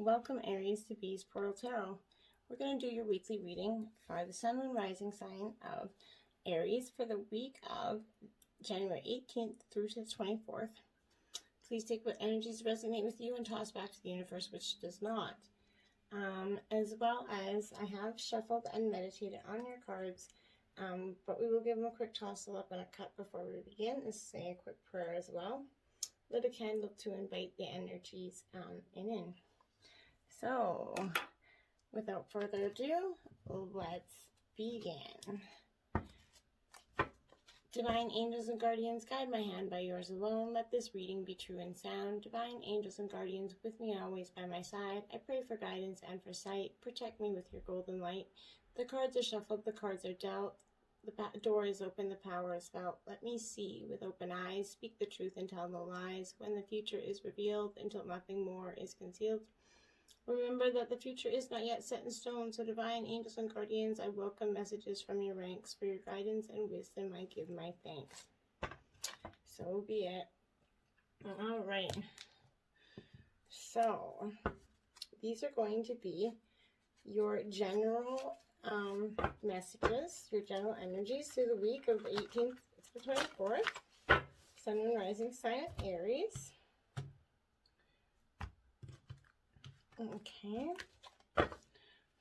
Welcome Aries to Bees Portal Tarot. We're going to do your weekly reading for the Sun and Rising sign of Aries for the week of January 18th through to the 24th. Please take what energies resonate with you and toss back to the universe which does not. As well as I have shuffled and meditated on your cards, but we will give them a quick toss up and a cut before we begin and say a quick prayer as well. Lit a candle to invite the energies in. So, without further ado, let's begin. Divine angels and guardians, guide my hand by yours alone. Let this reading be true and sound. Divine angels and guardians, with me always by my side. I pray for guidance and for sight. Protect me with your golden light. The cards are shuffled, the cards are dealt. The door is open, the power is felt. Let me see with open eyes. Speak the truth and tell no lies. When the future is revealed, until nothing more is concealed. Remember that the future is not yet set in stone, so divine angels and guardians, I welcome messages from your ranks. For your guidance and wisdom, I give my thanks. So be it. All right. So, these are going to be your general messages, your general energies through the week of the 18th to the 24th. Sun and Rising sign of Aries. Okay,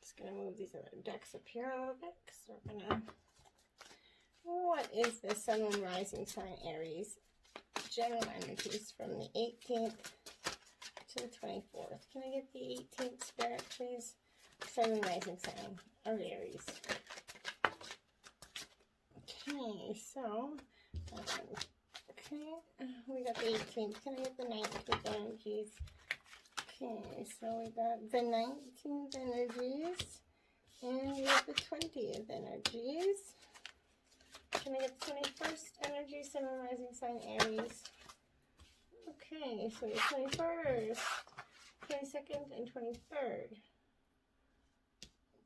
just going to move these other decks up here a little bit because we're going to, what is the Sun and Rising sign Aries general energies from the 18th to the 24th? Can I get the 18th spirit, please? Sun and Rising sign of Aries. Okay, so, we got the 18th. Can I get the 19th energies? Okay, so we got the 19th energies, and we have the 20th energies. Can I get the 21st energy, Sun and Rising sign Aries? Okay, so the 21st, 22nd, and 23rd.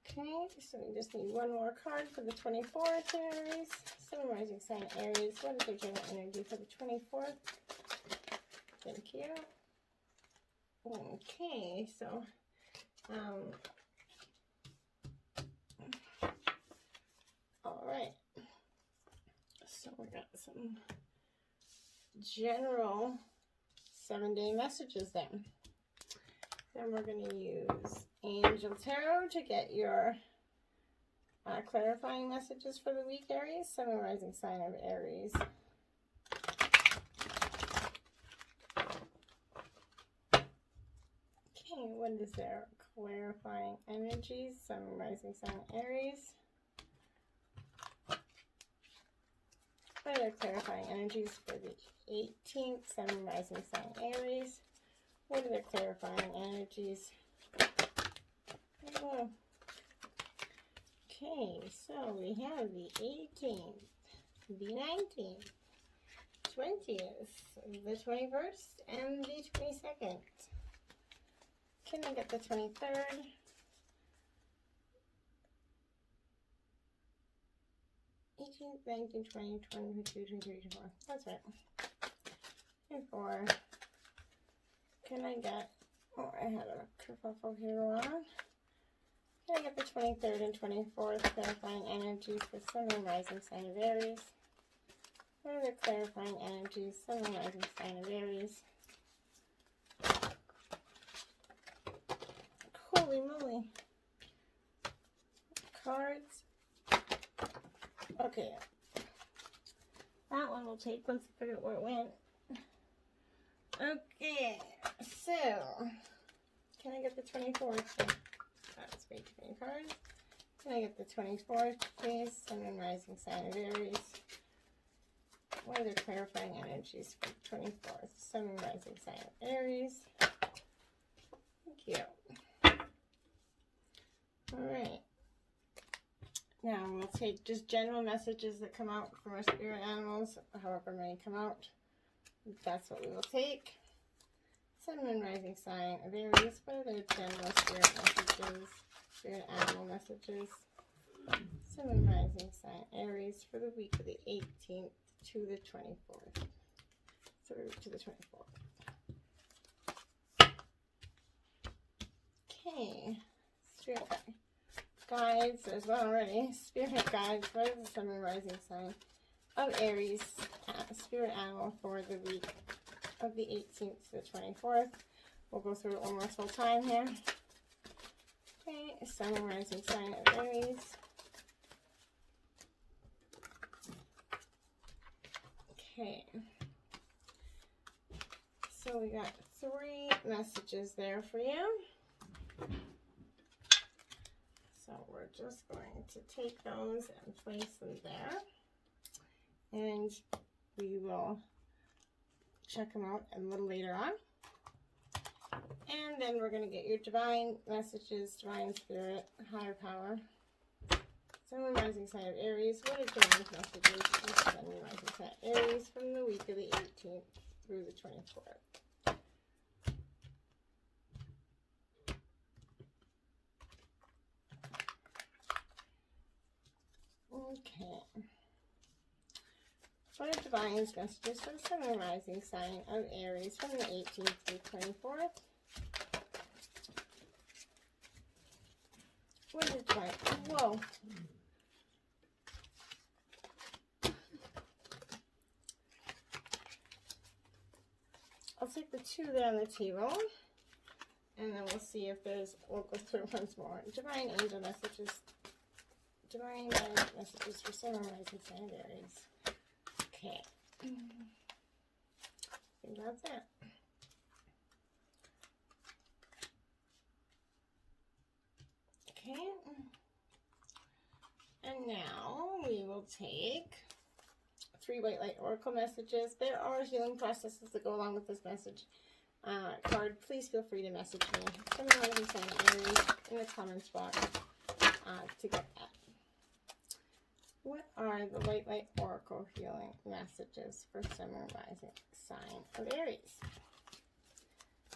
Okay, so we just need one more card for the 24th Aries. Sun and Rising sign Aries. What is their general energy for the 24th? Thank you. Okay, so, all right, so we got some general 7-day messages then. Then we're going to use Angel Tarot to get your clarifying messages for the week, Aries. Sun and Rising sign of Aries. What is their clarifying energies? Sun and Rising sign Aries. What are their clarifying energies for the 18th? Sun and Rising sign Aries. What are their clarifying energies? Oh. Okay, so we have the 18th, the 19th, 20th, the 21st, and the 22nd. Can I get the 23rd? 18th, 19th, 20, 22, 23, 24. That's right. 24. Can I get, oh, I had a kerfuffle here on. Can I get the 23rd and 24th clarifying energies for Sun and Rising sign of Aries? What are the clarifying energies, Sun and Rising sign of Aries? Holy moly. Cards. Okay. That one will take once I figure out where it went. Okay. So, can I get the 24th? That's way too many cards. Can I get the 24th, please? Sun and Rising sign of Aries. What are the clarifying energies for the 24th? Sun and Rising sign of Aries. Thank you. Alright, now we'll take just general messages that come out from our spirit animals, however many come out. That's what we will take. Sun and Rising sign of Aries. What are their general spirit messages, spirit animal messages? Sun and Rising sign Aries for the week of the 18th to the 24th. Through to the 24th. Okay, Spirit Guides, there's one already. Spirit Guides, what is the Sun and Rising sign of Aries? Spirit Animal for the week of the 18th to the 24th. We'll go through it one more full time here. Okay, Sun and Rising sign of Aries. Okay. So we got 3 messages there for you. So we're just going to take those and place them there. And we will check them out a little later on. And then we're going to get your divine messages, divine spirit, higher power. Sun and Rising sign of Aries. What are divine messages for the Sun and Rising sign of Aries from the week of the 18th through the 24th? Okay. What are divine messages for the Sun and Rising sign of Aries from the 18th to the 24th? What is divine? Whoa. I'll take the 2 there on the table. And then we'll see if we'll go through once more. Divine angel messages. Divine messages for Sun and Rising sign of Aries. Okay. I think that's it. Okay. And now we will take 3 white light oracle messages. There are healing processes that go along with this message card. Please feel free to message me. Sun and Rising sign of Aries in the comments box to get that. What are the white light oracle healing messages for Sun and Rising sign of Aries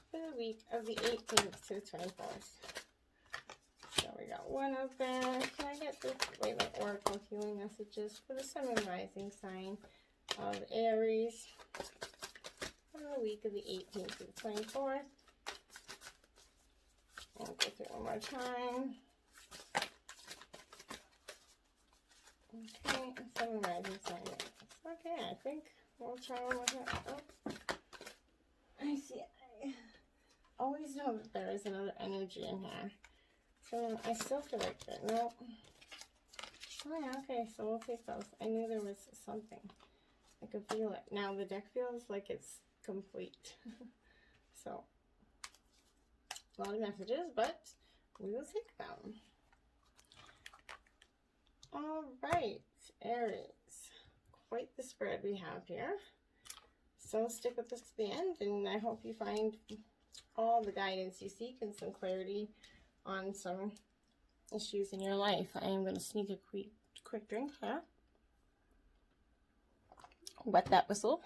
for the week of the 18th to the 24th? So we got 1 of them. Can I get the white light oracle healing messages for the Sun and Rising sign of Aries for the week of the 18th to the 24th? I'll go through it one more time. Okay, Sun and Rising sign. Okay, I think we'll try one more time. Oh, I see. I always know that there is another energy in here. So I still feel like that. No. Oh yeah, okay, so we'll take those. I knew there was something. I could feel it. Now the deck feels like it's complete. So, a lot of messages, but we will take them. Alright, Aries. Quite the spread we have here. So stick with us to the end, and I hope you find all the guidance you seek and some clarity on some issues in your life. I am going to sneak a quick drink here. Wet that whistle.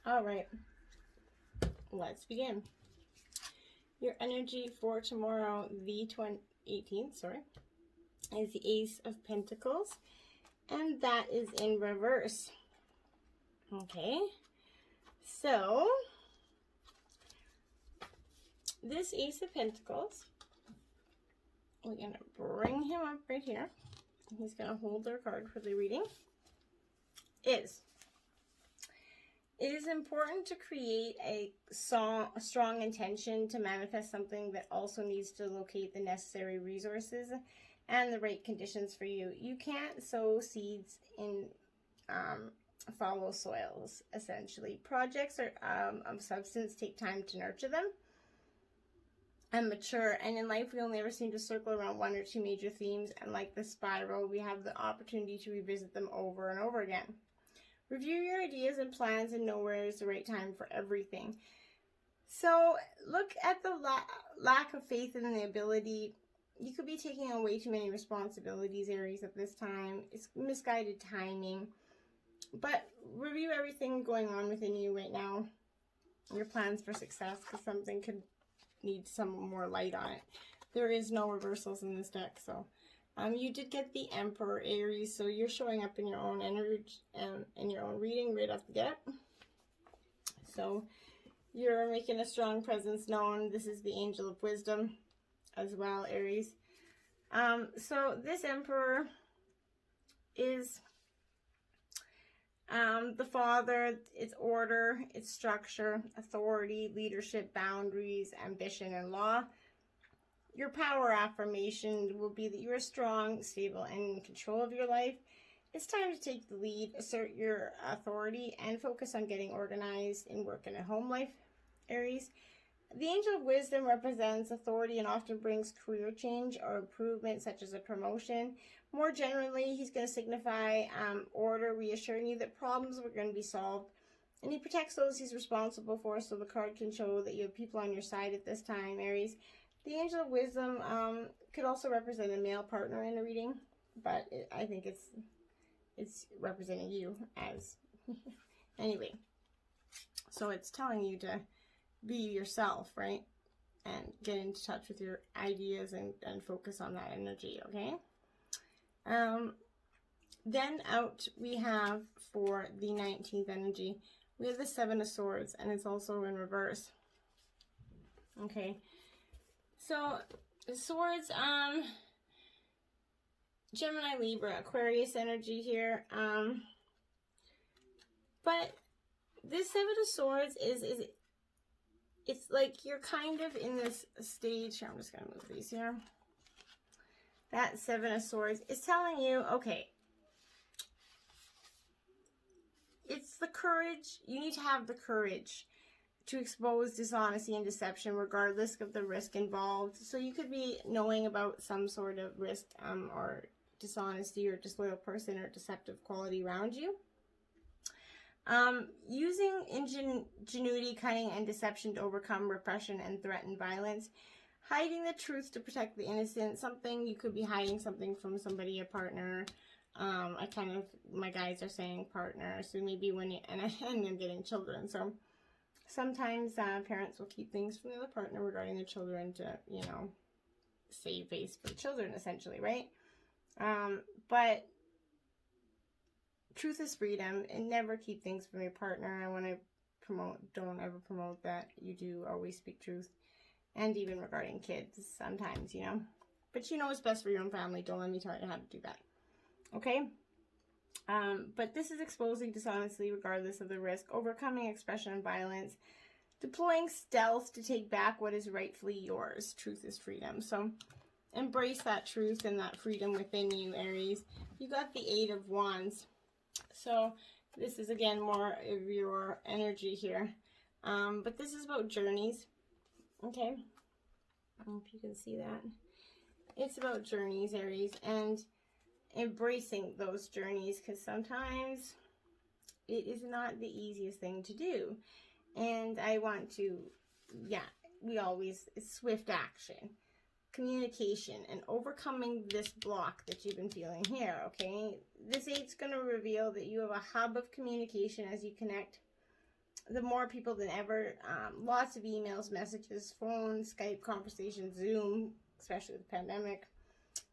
Alright, let's begin. Your energy for tomorrow, the 18th, is the Ace of Pentacles, and that is in reverse. Okay, so this Ace of Pentacles, we're going to bring him up right here. He's going to hold their card for the reading. It is important to create a strong intention to manifest something that also needs to locate the necessary resources and the right conditions for you. You can't sow seeds in fallow soils, essentially. Projects are of substance take time to nurture them and mature, and in life we only ever seem to circle around 1 or 2 major themes, and like the spiral, we have the opportunity to revisit them over and over again. Review your ideas and plans and know where is the right time for everything. So look at the lack of faith in the ability. You could be taking on way too many responsibilities, Aries, at this time. It's misguided timing. But review everything going on within you right now. Your plans for success, because something could need some more light on it. There is no reversals in this deck, so you did get the Emperor, Aries, so you're showing up in your own energy and in your own reading right off the get. So you're making a strong presence known. This is the Angel of Wisdom. as well, Aries. So this Emperor is the father. It's order, it's structure, authority, leadership, boundaries, ambition, and law. Your power affirmation will be that you are strong, stable, and in control of your life. It's time to take the lead, assert your authority, and focus on getting organized in work and at home life, Aries. The Angel of Wisdom represents authority and often brings career change or improvement, such as a promotion. More generally, he's going to signify order, reassuring you that problems are going to be solved. And he protects those he's responsible for, so the card can show that you have people on your side at this time, Aries. The Angel of Wisdom could also represent a male partner in a reading, but I think it's representing you as anyway. So it's telling you to be yourself, right? And get into touch with your ideas and focus on that energy, okay? Then out we have, for the 19th energy, we have the Seven of Swords, and it's also in reverse. Okay. So, Swords, Gemini, Libra, Aquarius energy here. But this Seven of Swords it's like you're kind of in this stage. I'm just going to move these here. That Seven of Swords is telling you, okay, it's the courage. You need to have the courage to expose dishonesty and deception regardless of the risk involved. So you could be knowing about some sort of risk or dishonesty or disloyal person or deceptive quality around you. Using ingenuity, cunning, and deception to overcome repression and threaten violence. Hiding the truth to protect the innocent. You could be hiding something from somebody, a partner. My guys are saying partner. So maybe and I'm getting children. So sometimes parents will keep things from the other partner regarding their children to, save face for the children, essentially, right? But truth is freedom, and never keep things from your partner. I want to don't ever promote that. You do always speak truth, and even regarding kids sometimes, But you know what's best for your own family. Don't let me tell you how to do that. Okay? But this is exposing dishonesty regardless of the risk, overcoming expression and violence, deploying stealth to take back what is rightfully yours. Truth is freedom. So embrace that truth and that freedom within you, Aries. You got the Eight of Wands. So this is, again, more of your energy here. But this is about journeys. Okay? I hope you can see that. It's about journeys, Aries, and embracing those journeys, because sometimes it is not the easiest thing to do. And I want to, it's swift action, communication, and overcoming this block that you've been feeling here, okay? This eight's going to reveal that you have a hub of communication as you connect the more people than ever. Lots of emails, messages, phone, Skype conversations, Zoom, especially with the pandemic.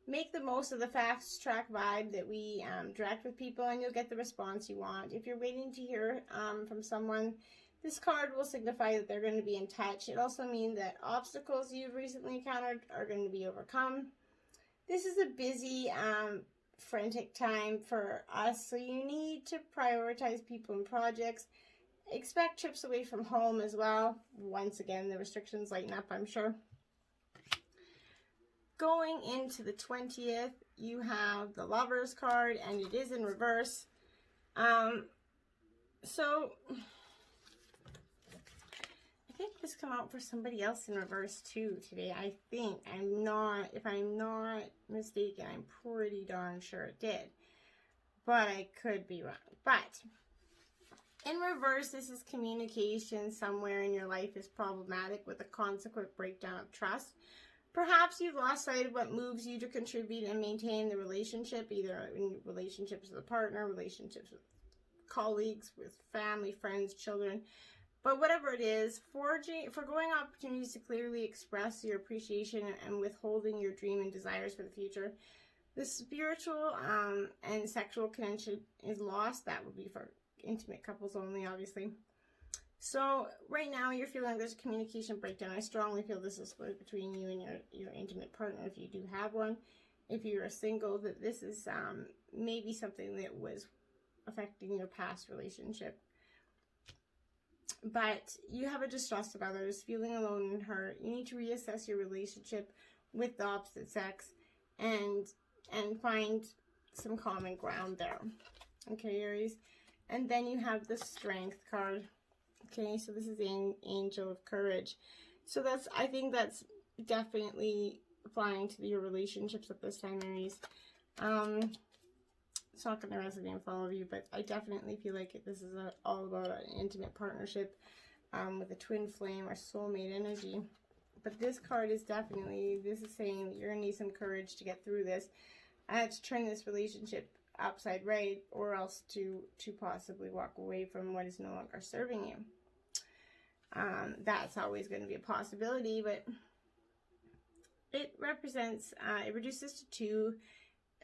Make the most of the fast track vibe that we direct with people, and you'll get the response you want. If you're waiting to hear from someone, this card will signify that they're going to be in touch. It also means that obstacles you've recently encountered are going to be overcome. This is a busy, frantic time for us, so you need to prioritize people and projects. Expect trips away from home as well. Once again, the restrictions lighten up, I'm sure. Going into the 20th, you have the Lovers card, and it is in reverse. So I think this come out for somebody else in reverse too today. I think. If I'm not mistaken, I'm pretty darn sure it did. But I could be wrong. But in reverse, this is communication somewhere in your life is problematic with a consequent breakdown of trust. Perhaps you've lost sight of what moves you to contribute and maintain the relationship, either in relationships with a partner, relationships with colleagues, with family, friends, children. But whatever it is, foregoing opportunities to clearly express your appreciation and withholding your dream and desires for the future. The spiritual and sexual connection is lost. That would be for intimate couples only, obviously. So right now you're feeling there's a communication breakdown. I strongly feel this is split between you and your intimate partner, if you do have one. If you're single, that this is maybe something that was affecting your past relationship. But you have a distrust of others, feeling alone and hurt. You need to reassess your relationship with the opposite sex and find some common ground there. Okay, Aries. And then you have the Strength card. Okay, so this is the Angel of Courage. So I think that's definitely applying to your relationships at this time, Aries. It's not going to resonate with all of you, but I definitely feel like this is all about an intimate partnership with a twin flame or soulmate energy. But this card is definitely, this is saying that you're going to need some courage to get through this, to turn this relationship upside right, or else to possibly walk away from what is no longer serving you. That's always going to be a possibility, but it represents, it reduces to 2.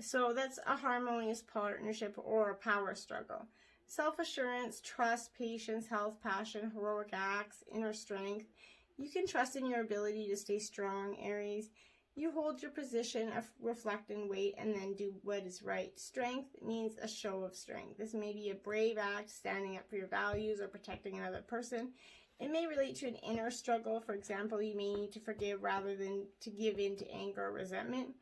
So that's a harmonious partnership or a power struggle. Self-assurance, trust, patience, health, passion, heroic acts, inner strength. You can trust in your ability to stay strong, Aries. You hold your position, reflect and wait, and then do what is right. Strength means a show of strength. This may be a brave act, standing up for your values or protecting another person. It may relate to an inner struggle. For example, you may need to forgive rather than to give in to anger or resentment.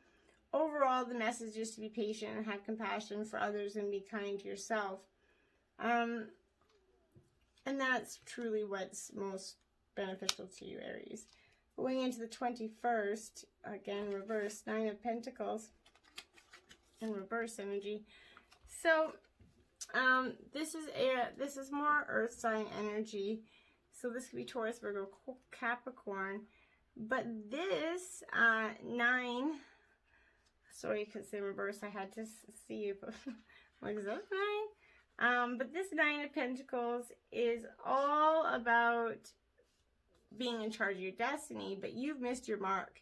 Overall, the message is to be patient and have compassion for others and be kind to yourself. And that's truly what's most beneficial to you, Aries. Going into the 21st, again, reverse, 9 of Pentacles and reverse energy. So, this is more earth sign energy. So this could be Taurus, Virgo, Capricorn. But this 9, sorry, because in reverse, I had to see if, what is that, 9? But this 9 of Pentacles is all about being in charge of your destiny, but you've missed your mark.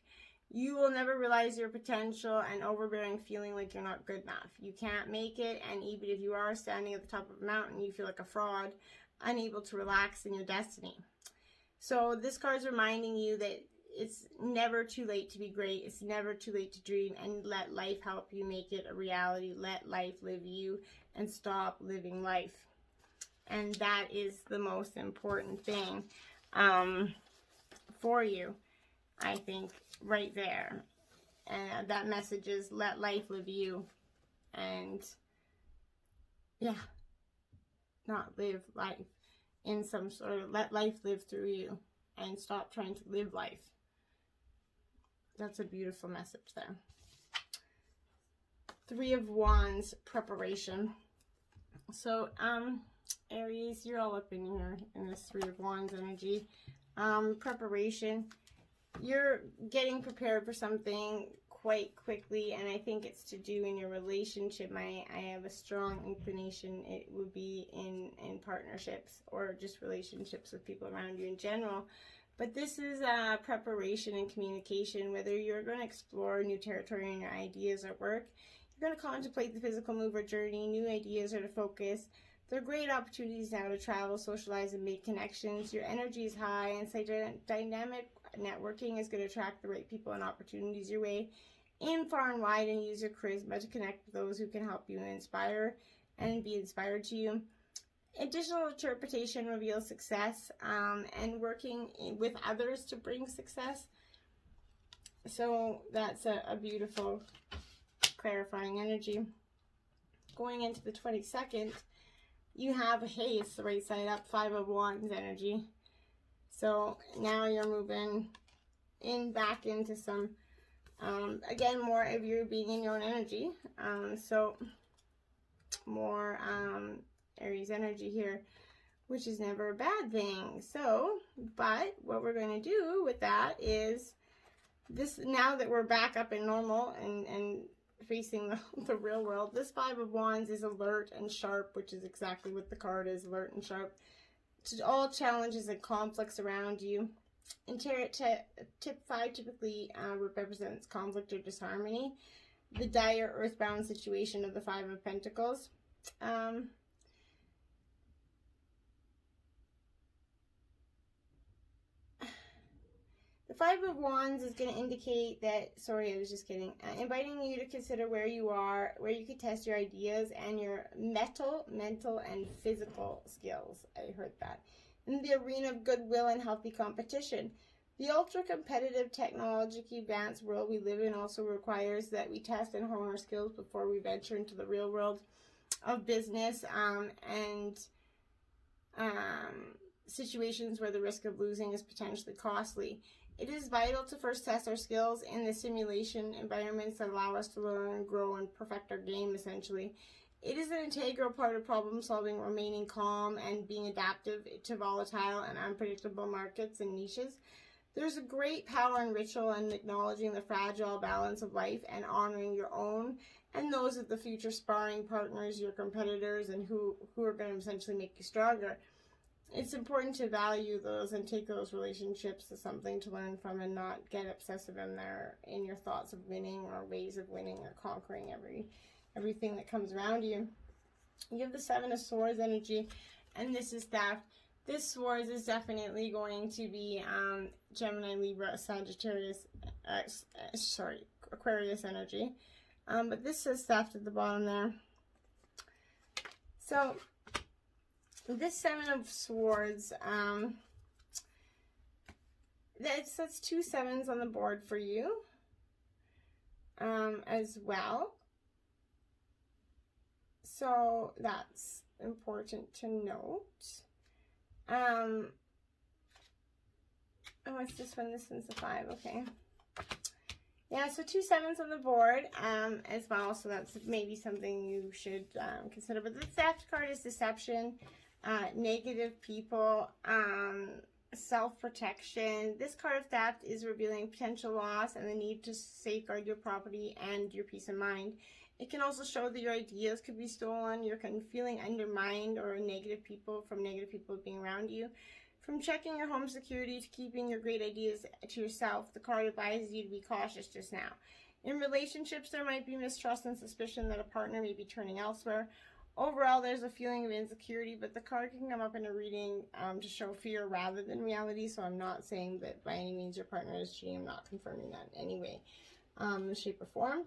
You will never realize your potential and overbearing feeling like you're not good enough. You can't make it, and even if you are standing at the top of a mountain, you feel like a fraud, unable to relax in your destiny. So this card's reminding you that it's never too late to be great. It's never too late to dream, and let life help you make it a reality. Let life live you and stop living life. And that is the most important thing for you, I think, right there. And that message is let life live you, and yeah, not live life in some sort of, let life live through you and stop trying to live life. That's a beautiful message there. 3 of Wands, preparation. So, Aries, you're all up in here in this 3 of Wands energy. Preparation. You're getting prepared for something quite quickly, and I think it's to do in your relationship. I have a strong inclination it would be in partnerships or just relationships with people around you in general. But this is preparation and communication, whether you're going to explore new territory in your ideas or work. You're going to contemplate the physical move or journey, new ideas or to focus. There are great opportunities now to travel, socialize, and make connections. Your energy is high, and dynamic networking is going to attract the right people and opportunities your way. Aim far and wide and use your charisma to connect with those who can help you inspire and be inspired to you. Additional interpretation reveals success and working with others to bring success. So that's a beautiful clarifying energy. Going into the 22nd, you have, hey, it's the right side up, 5 of Wands energy. So now you're moving back into some, again, more of you being in your own energy. So more Aries energy here, which is never a bad thing. So, but what we're going to do with that is this, now that we're back up in normal and facing the real world, this 5 of Wands is alert and sharp, which is exactly what the card is, alert and sharp, to all challenges and conflicts around you. And tip 5 typically represents conflict or disharmony, the dire earthbound situation of the 5 of Pentacles. Five of Wands is going to indicate that, sorry, I was just kidding, inviting you to consider where you are, where you could test your ideas and your mental, and physical skills. I heard that. In the arena of goodwill and healthy competition. The ultra-competitive, technologically advanced world we live in also requires that we test and hone our skills before we venture into the real world of business and situations where the risk of losing is potentially costly. It is vital to first test our skills in the simulation environments that allow us to learn, grow, and perfect our game, essentially. It is an integral part of problem solving, remaining calm and being adaptive to volatile and unpredictable markets and niches. There's a great power and ritual in acknowledging the fragile balance of life and honoring your own and those of the future sparring partners, your competitors, and who are going to essentially make you stronger. It's important to value those and take those relationships as something to learn from and not get obsessive in your thoughts of winning or ways of winning or conquering everything that comes around you. You have the Seven of Swords energy, and this is that. This Swords is definitely going to be Gemini, Libra, Sagittarius, Aquarius energy. But this says theft at the bottom there. So, this Seven of Swords, that's 2 sevens on the board for you as well. So, that's important to note. Oh, it's this one. This one's a 5. Okay. Yeah, so 2 sevens on the board as well. So that's maybe something you should consider. But the theft card is deception, negative people, self-protection. This card of theft is revealing potential loss and the need to safeguard your property and your peace of mind. It can also show that your ideas could be stolen, you're feeling undermined or negative people being around you. From checking your home security to keeping your great ideas to yourself, the card advises you to be cautious just now. In relationships, there might be mistrust and suspicion that a partner may be turning elsewhere. Overall, there's a feeling of insecurity, but the card can come up in a reading to show fear rather than reality, so I'm not saying that by any means your partner is cheating. I'm not confirming that in any way, shape, or form.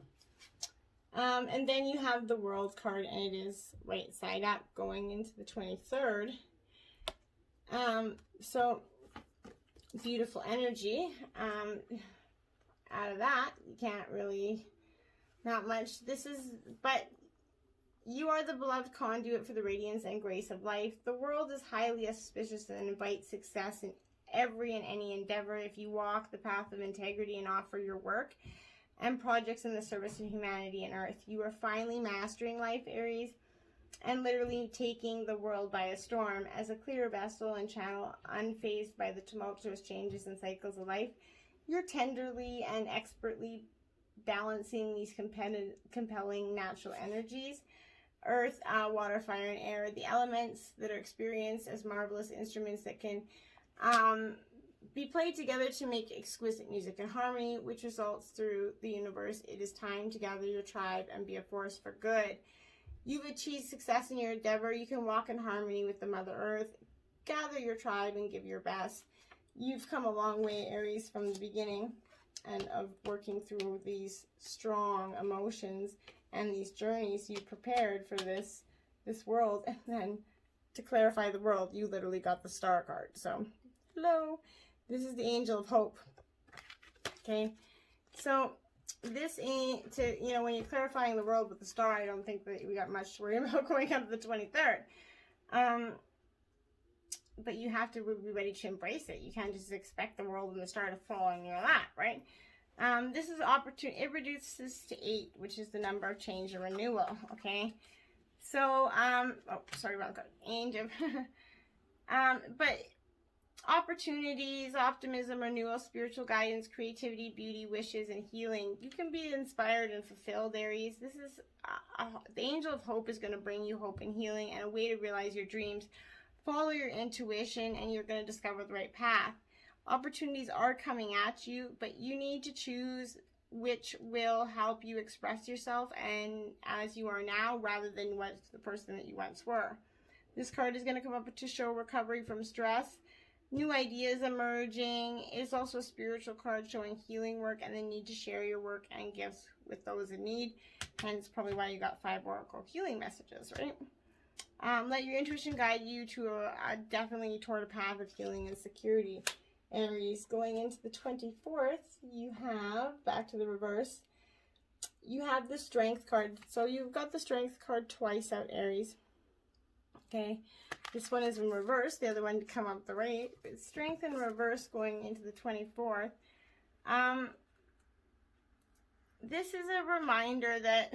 And then you have the World card, and it is right side up going into the 23rd. So beautiful energy. Out of that, you can't really, not much. But you are the beloved conduit for the radiance and grace of life. The world is highly auspicious and invites success in every and any endeavor if you walk the path of integrity and offer your work and projects in the service of humanity and earth. You are finally mastering life, Aries, and literally taking the world by a storm. As a clear vessel and channel, unfazed by the tumultuous changes and cycles of life, you're tenderly and expertly balancing these compelling natural energies. Earth, water, fire, and air, the elements that are experienced as marvelous instruments that can be played together to make exquisite music and harmony, which results through the universe. It is time to gather your tribe and be a force for good. You've achieved success in your endeavor. You can walk in harmony with the Mother Earth. Gather your tribe and give your best. You've come a long way, Aries, from the beginning and of working through these strong emotions and these journeys. You prepared for this world, and then to clarify the world, you literally got the Star card. So, hello. This is the Angel of Hope. Okay, so this ain't when you're clarifying the world with the Star, I don't think that we got much to worry about going up to the 23rd. But you have to be ready to embrace it. You can't just expect the world and the Star to fall in your lap, right? This is opportunity. It reduces to 8, which is the number of change and renewal. Okay, so oh, sorry about that. Angel. But opportunities, optimism, renewal, spiritual guidance, creativity, beauty, wishes, and healing. You can be inspired and fulfilled, Aries. This is the Angel of Hope is going to bring you hope and healing and a way to realize your dreams. Follow your intuition, and you're going to discover the right path. Opportunities are coming at you, but you need to choose which will help you express yourself and as you are now, rather than what the person that you once were. This card is going to come up to show recovery from stress, new ideas emerging. It's also a spiritual card showing healing work and the need to share your work and gifts with those in need. Hence probably why you got 5 oracle healing messages, right? Let your intuition guide you to definitely toward a path of healing and security. Aries, going into the 24th, you have, back to the reverse, you have the Strength card. So you've got the Strength card twice out, Aries. Okay, this one is in reverse, the other one to come up the right. But Strength in reverse going into the 24th. This is a reminder that,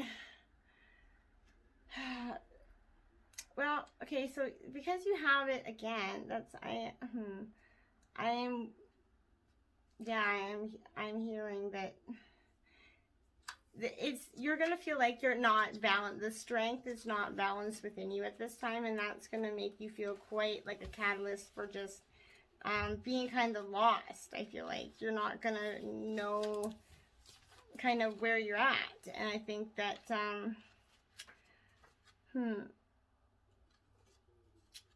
well, okay, so because you have it again, that's, I'm hearing that you're going to feel like you're not balanced. The strength is not balanced within you at this time, and that's going to make you feel quite like a catalyst for just being kind of lost. I feel like you're not going to know kind of where you're at, and I think that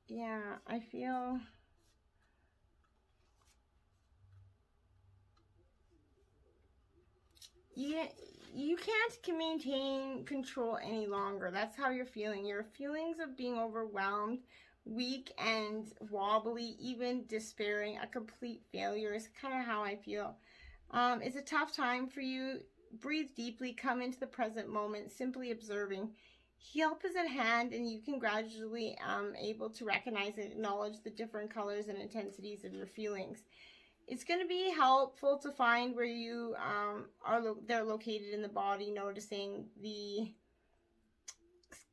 yeah, I feel you can't maintain control any longer. That's how you're feeling. Your feelings of being overwhelmed, weak and wobbly, even despairing, a complete failure is kind of how I feel. It's a tough time for you. Breathe deeply, come into the present moment, simply observing. Help is at hand, and you can gradually able to recognize and acknowledge the different colors and intensities of your feelings. It's going to be helpful to find where you they're located in the body, noticing the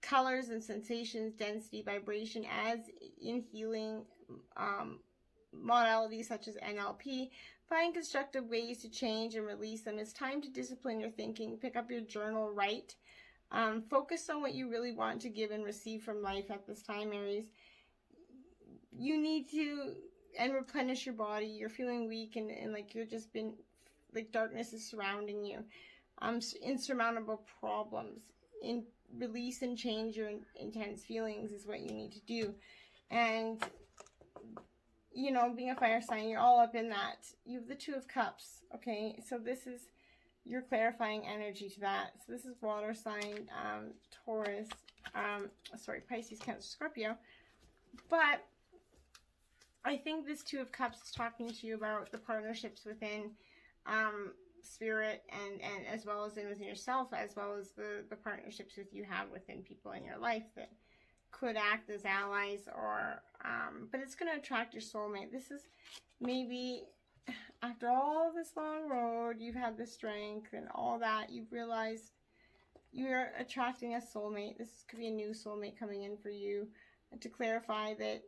colors and sensations, density, vibration, as in healing modalities such as NLP. Find constructive ways to change and release them. It's time to discipline your thinking. Pick up your journal, write. Focus on what you really want to give and receive from life at this time, Aries. You need to replenish your body. You're feeling weak and like you're just been, like darkness is surrounding you. Insurmountable problems. Release and change your intense feelings is what you need to do. And, you know, being a fire sign, you're all up in that. You have the 2 of Cups, okay? So this is your clarifying energy to that. So this is water sign, Taurus, Pisces, Cancer, Scorpio. But I think this 2 of Cups is talking to you about the partnerships within spirit and as well as within yourself, as well as the partnerships that you have within people in your life that could act as allies, or but it's going to attract your soulmate. This is maybe after all this long road, you've had the strength and all that, you've realized you're attracting a soulmate. This could be a new soulmate coming in for you. And to clarify that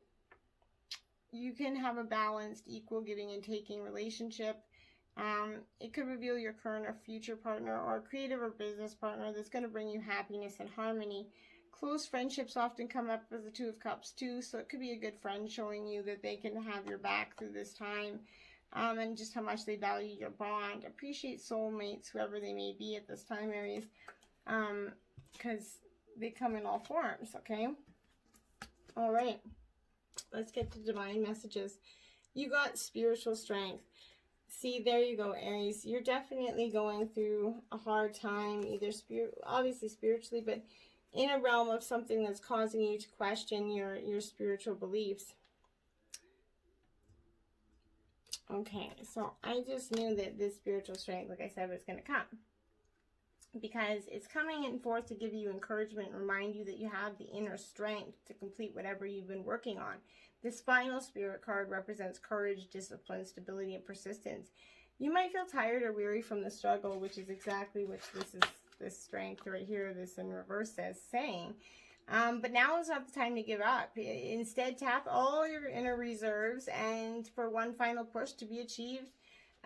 you can have a balanced, equal giving and taking relationship. It could reveal your current or future partner or a creative or business partner that's going to bring you happiness and harmony. Close friendships often come up as the 2 of Cups too, so it could be a good friend showing you that they can have your back through this time, and just how much they value your bond. Appreciate soulmates, whoever they may be at this time, Aries, because they come in all forms, okay? All right. Let's get to divine messages. You got spiritual strength. See, there you go, Aries. You're definitely going through a hard time, either obviously spiritually, but in a realm of something that's causing you to question your spiritual beliefs. Okay, so I just knew that this spiritual strength, like I said, was going to come. Because it's coming in forth to give you encouragement and remind you that you have the inner strength to complete whatever you've been working on. This final spirit card represents courage, discipline, stability, and persistence. You might feel tired or weary from the struggle, which is exactly what this strength right here, this in reverse says, saying. But now is not the time to give up. Instead, tap all your inner reserves and for one final push to be achieved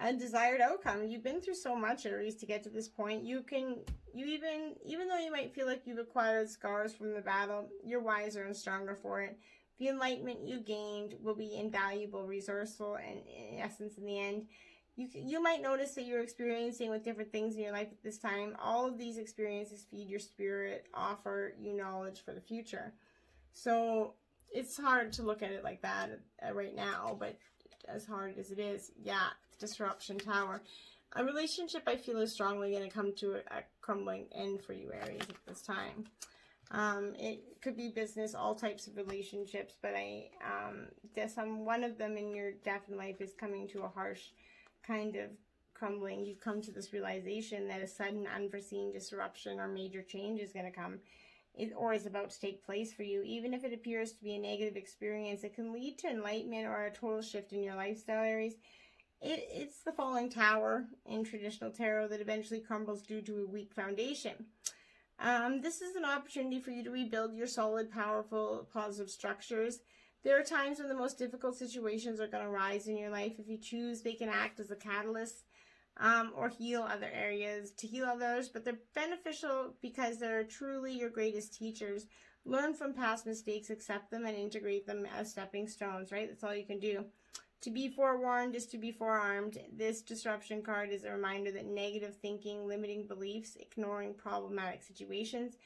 a desired outcome. You've been through so much, Aries, to get to this point. Even though you might feel like you've acquired scars from the battle, you're wiser and stronger for it. The enlightenment you gained will be invaluable, resourceful, and in essence, in the end, you might notice that you're experiencing with different things in your life at this time. All of these experiences feed your spirit, offer you knowledge for the future. So it's hard to look at it like that right now, but as hard as it is. Yeah, disruption tower. A relationship I feel is strongly going to come to a crumbling end for you, Aries, at this time. It could be business, all types of relationships, but guess one of them in your definite life is coming to a harsh kind of crumbling. You've come to this realization that a sudden unforeseen disruption or major change is going to come or is about to take place for you. Even if it appears to be a negative experience, it can lead to enlightenment or a total shift in your lifestyle, Aries. It's the falling tower in traditional tarot that eventually crumbles due to a weak foundation. This is an opportunity for you to rebuild your solid, powerful, positive structures. There are times when the most difficult situations are going to rise in your life. If you choose, they can act as a catalyst or heal other areas to heal others, but they're beneficial because they're truly your greatest teachers. Learn from past mistakes, accept them, and integrate them as stepping stones, right? That's all you can do. To be forewarned is to be forearmed. This disruption card is a reminder that negative thinking, limiting beliefs, ignoring problematic situations,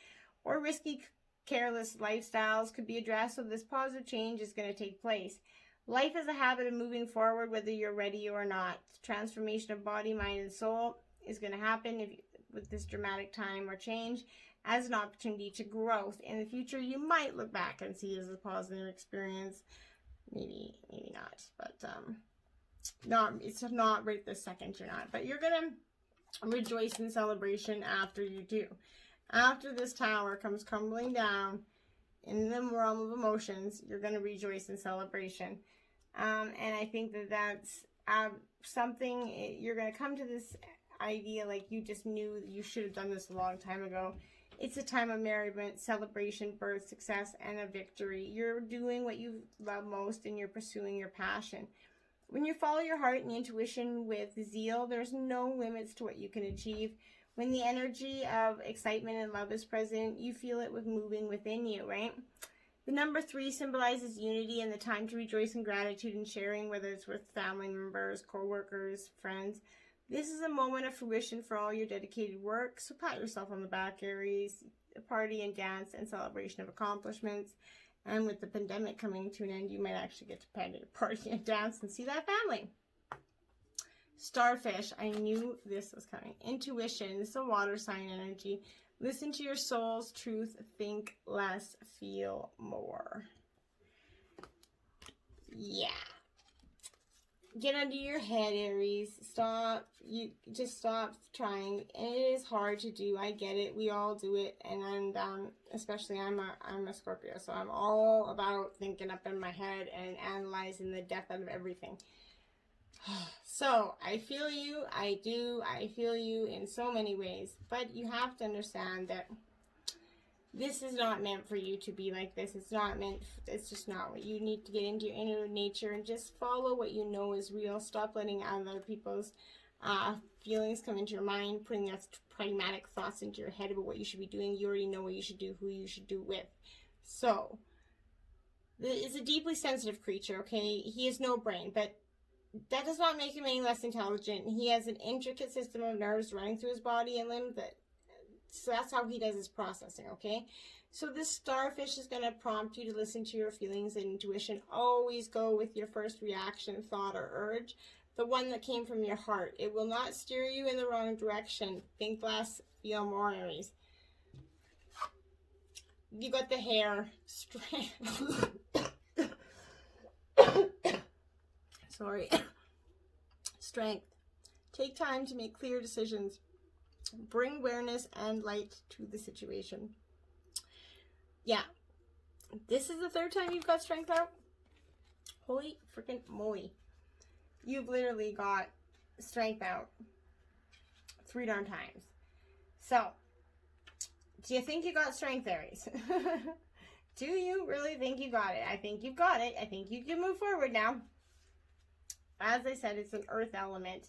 or risky, careless lifestyles could be addressed, so this positive change is going to take place. Life is a habit of moving forward whether you're ready or not. Transformation of body, mind, and soul is going to happen with this dramatic time or change as an opportunity to growth. In the future, you might look back and see it as a positive experience. Maybe not, but it's not right this second, you're not, but you're gonna rejoice in celebration after you do. After this tower comes crumbling down in the realm of emotions, you're gonna rejoice in celebration, and I think that's something you're gonna come to this idea like you just knew that you should have done this a long time ago. It's a time of merriment, celebration, birth, success, and a victory. You're doing what you love most and you're pursuing your passion. When you follow your heart and intuition with zeal, there's no limits to what you can achieve. When the energy of excitement and love is present, you feel it moving within you, right? The number 3 symbolizes unity and the time to rejoice in gratitude and sharing, whether it's with family members, co-workers, friends. This is a moment of fruition for all your dedicated work, so pat yourself on the back, Aries. A party and dance and celebration of accomplishments. And with the pandemic coming to an end, you might actually get to party and dance and see that family. Starfish, I knew this was coming. Intuition, this is a water sign energy. Listen to your soul's truth, think less, feel more. Yeah. Get under your head, Aries. Stop trying. And it is hard to do. I get it. We all do it. And especially I'm a Scorpio, so I'm all about thinking up in my head and analyzing the depth out of everything. So I feel you. I do. I feel you in so many ways. But you have to understand that this is not meant for you to be like this. It's just not what you need to get into your inner nature and just follow what you know is real. Stop letting other people's feelings come into your mind, putting that pragmatic thoughts into your head about what you should be doing. You already know what you should do, who you should do with. So, it's a deeply sensitive creature, okay? He has no brain, but that does not make him any less intelligent. He has an intricate system of nerves running through his body and limbs so that's how he does his processing, okay? So this starfish is going to prompt you to listen to your feelings and intuition. Always go with your first reaction, thought, or urge, the one that came from your heart. It will not steer you in the wrong direction. Think less, feel more, Aries. You got the hair. Sorry. Strength. Take time to make clear decisions. Bring awareness and light to the situation. Yeah. This is the 3rd time you've got strength out. Holy freaking moly. You've literally got strength out 3 darn times. So, do you think you got strength, Aries? Do you really think you got it? I think you've got it. I think you can move forward now. As I said, it's an earth element.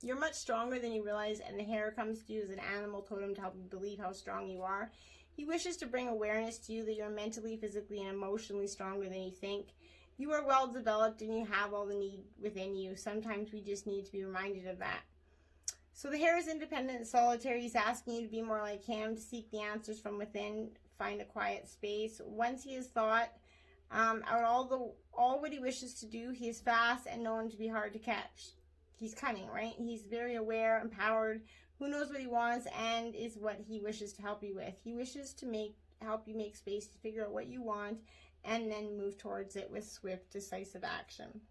You're much stronger than you realize, and the hare comes to you as an animal totem to help you believe how strong you are. He wishes to bring awareness to you that you're mentally, physically, and emotionally stronger than you think. You are well developed and you have all the need within you. Sometimes we just need to be reminded of that. So the hare is independent and solitary. He's asking you to be more like him, to seek the answers from within, find a quiet space. Once he has thought Out all what he wishes to do, he is fast and known to be hard to catch. He's cunning, right? He's very aware, empowered, who knows what he wants and is what he wishes to help you with. He wishes to help you make space to figure out what you want and then move towards it with swift, decisive action.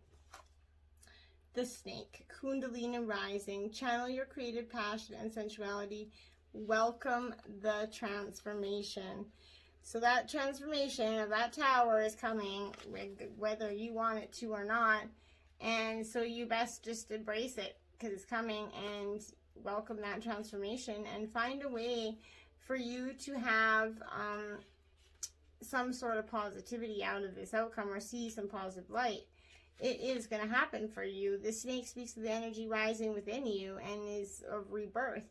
The Snake, Kundalini rising, channel your creative passion and sensuality. Welcome the transformation. So that transformation of that tower is coming, whether you want it to or not. And so you best just embrace it because it's coming, and welcome that transformation and find a way for you to have some sort of positivity out of this outcome or see some positive light. It is going to happen for you. The snake speaks of the energy rising within you and is of rebirth.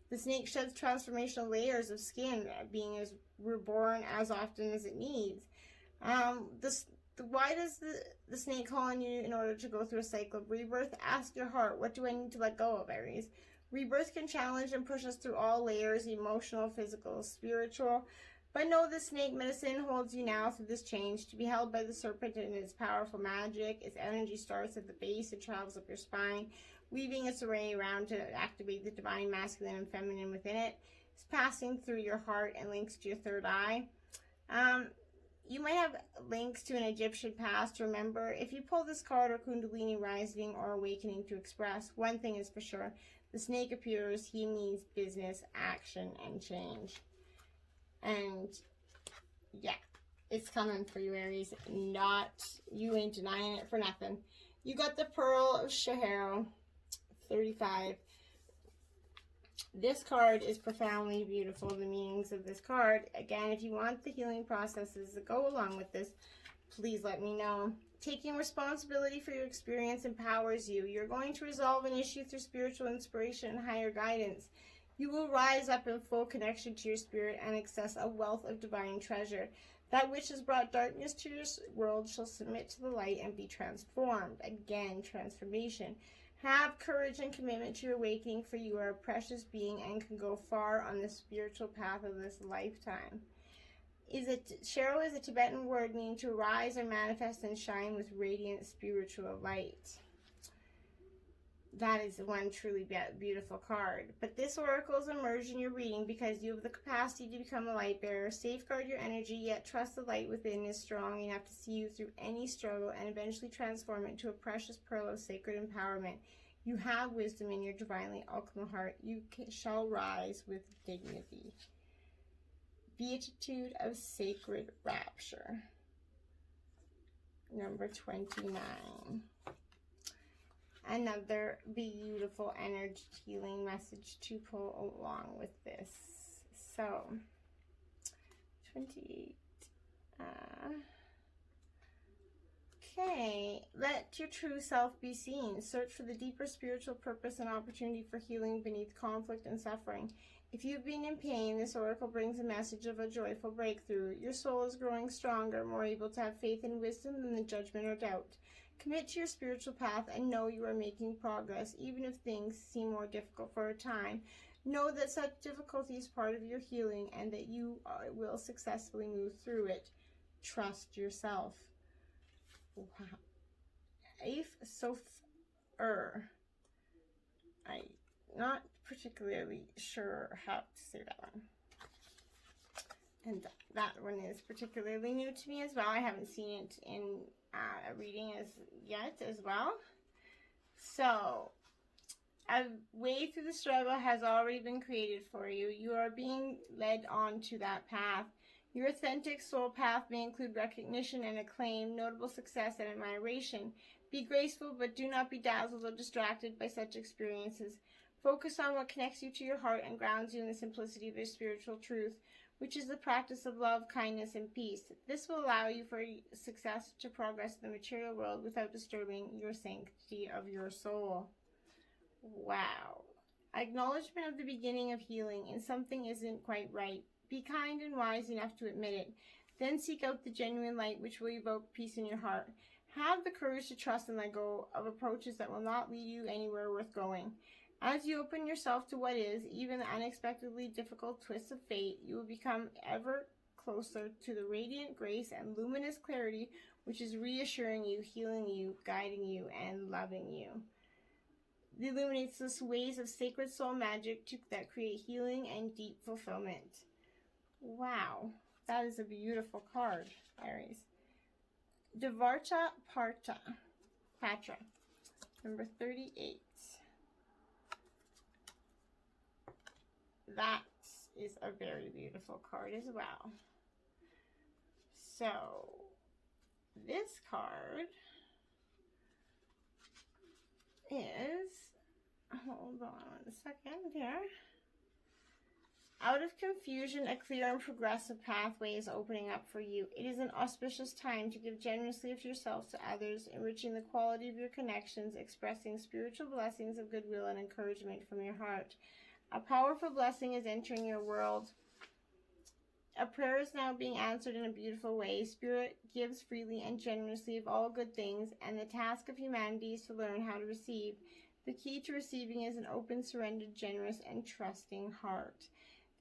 The snake sheds transformational layers of skin, being as reborn as often as it needs. Why does the snake call on you in order to go through a cycle of rebirth? Ask your heart, what do I need to let go of, Aries? Rebirth can challenge and push us through all layers, emotional, physical, spiritual. But know the snake medicine holds you now through this change, to be held by the serpent and its powerful magic. Its energy starts at the base and travels up your spine, weaving its array around to activate the divine masculine and feminine within it. It's passing through your heart and links to your third eye. You might have links to an Egyptian past. Remember, if you pull this card, or Kundalini rising or awakening to express, one thing is for sure. The snake appears, he means business, action, and change. And yeah, it's coming for you, Aries. You ain't denying it for nothing. You got the Pearl of Shahara, 35. This card is profoundly beautiful, the meanings of this card. Again, if you want the healing processes that go along with this, please let me know. Taking responsibility for your experience empowers you. You're going to resolve an issue through spiritual inspiration and higher guidance. You will rise up in full connection to your spirit and access a wealth of divine treasure. That which has brought darkness to your world shall submit to the light and be transformed. Again, transformation. Have courage and commitment to your awakening, for you are a precious being and can go far on the spiritual path of this lifetime. Sharo is a Tibetan word meaning to rise or manifest and shine with radiant spiritual light. That is one truly beautiful card. But this oracle is immersed in your reading because you have the capacity to become a light bearer. Safeguard your energy, yet trust the light within is strong enough to see you through any struggle and eventually transform it into a precious pearl of sacred empowerment. You have wisdom in your divinely alchemical heart. You shall rise with dignity. Beatitude of Sacred Rapture. Number 29. Another beautiful energy healing message to pull along with this. So, 28. Okay, let your true self be seen. Search for the deeper spiritual purpose and opportunity for healing beneath conflict and suffering. If you've been in pain, this oracle brings a message of a joyful breakthrough. Your soul is growing stronger, more able to have faith and wisdom than the judgment or doubt. Commit to your spiritual path and know you are making progress, even if things seem more difficult for a time. Know that such difficulty is part of your healing and that you will successfully move through it. Trust yourself. Wow. I'm not particularly sure how to say that one. And that one is particularly new to me as well. I haven't seen it in a reading yet as well. So, a way through the struggle has already been created for you. You are being led on to that path. Your authentic soul path may include recognition and acclaim, notable success and admiration. Be graceful, but do not be dazzled or distracted by such experiences. Focus on what connects you to your heart and grounds you in the simplicity of your spiritual truth, which is the practice of love, kindness, and peace. This will allow you for success to progress in the material world without disturbing your sanctity of your soul. Wow. Acknowledgement of the beginning of healing, and something isn't quite right. Be kind and wise enough to admit it. Then seek out the genuine light which will evoke peace in your heart. Have the courage to trust and let go of approaches that will not lead you anywhere worth going. As you open yourself to what is, even the unexpectedly difficult twists of fate, you will become ever closer to the radiant grace and luminous clarity which is reassuring you, healing you, guiding you, and loving you. It illuminates the ways of sacred soul magic that create healing and deep fulfillment. Wow, that is a beautiful card, Aries. Dvarta Patra, number 38. That is a very beautiful card as well. So, this card is, hold on a second here. Out of confusion, a clear and progressive pathway is opening up for you. It is an auspicious time to give generously of yourself to others, enriching the quality of your connections, expressing spiritual blessings of goodwill and encouragement from your heart. A powerful blessing is entering your world. A prayer is now being answered in a beautiful way. Spirit gives freely and generously of all good things, and the task of humanity is to learn how to receive. The key to receiving is an open, surrendered, generous, and trusting heart.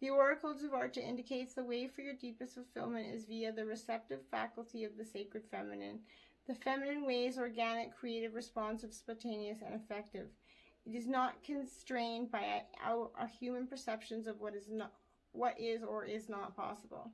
The Oracle Dvarta indicates the way for your deepest fulfillment is via the receptive faculty of the sacred feminine. The feminine way is organic, creative, responsive, spontaneous, and effective. It is not constrained by our human perceptions of what is or is not possible.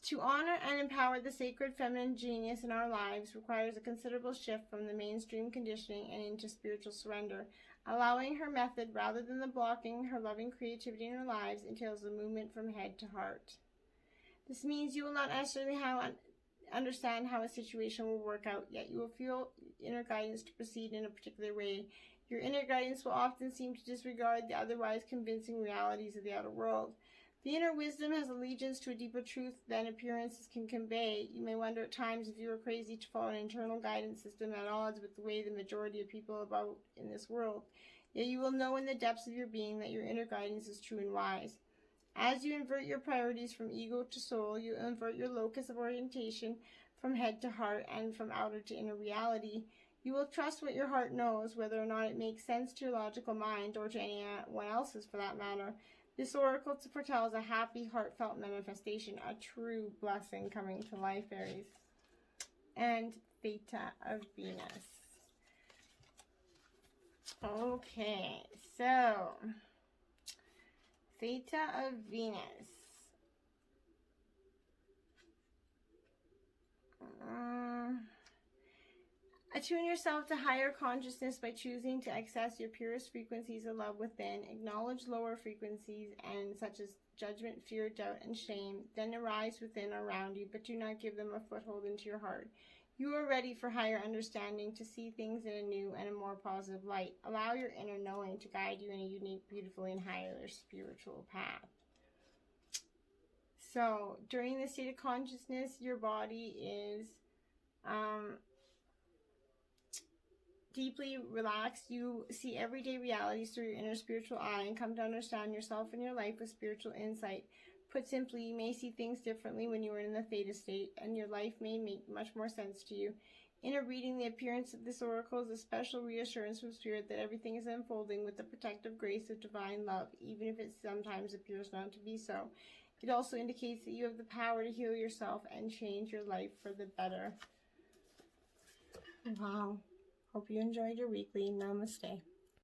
To honor and empower the sacred feminine genius in our lives requires a considerable shift from the mainstream conditioning and into spiritual surrender. Allowing her method rather than the blocking her loving creativity in our lives entails a movement from head to heart. This means you will not necessarily understand how a situation will work out, yet you will feel inner guidance to proceed in a particular way. Your inner guidance will often seem to disregard the otherwise convincing realities of the outer world. The inner wisdom has allegiance to a deeper truth than appearances can convey. You may wonder at times if you are crazy to follow an internal guidance system at odds with the way the majority of people about in this world. Yet you will know in the depths of your being that your inner guidance is true and wise. As you invert your priorities from ego to soul, you invert your locus of orientation from head to heart and from outer to inner reality. You will trust what your heart knows, whether or not it makes sense to your logical mind or to anyone else's for that matter. This oracle foretells a happy, heartfelt manifestation, a true blessing coming to life, Aries. And Theta of Venus. Okay, so Theta of Venus. Attune yourself to higher consciousness by choosing to access your purest frequencies of love within. Acknowledge lower frequencies and such as judgment, fear, doubt, and shame. Then arise within or around you, but do not give them a foothold into your heart. You are ready for higher understanding, to see things in a new and a more positive light. Allow your inner knowing to guide you in a unique, beautiful, and higher spiritual path. So, during this state of consciousness, your body is deeply relaxed. You see everyday realities through your inner spiritual eye and come to understand yourself and your life with spiritual insight. Put simply, you may see things differently when you are in the theta state, and your life may make much more sense to you. In a reading, the appearance of this oracle is a special reassurance from Spirit that everything is unfolding with the protective grace of divine love, even if it sometimes appears not to be so. It also indicates that you have the power to heal yourself and change your life for the better. Wow. Hope you enjoyed your weekly. Namaste.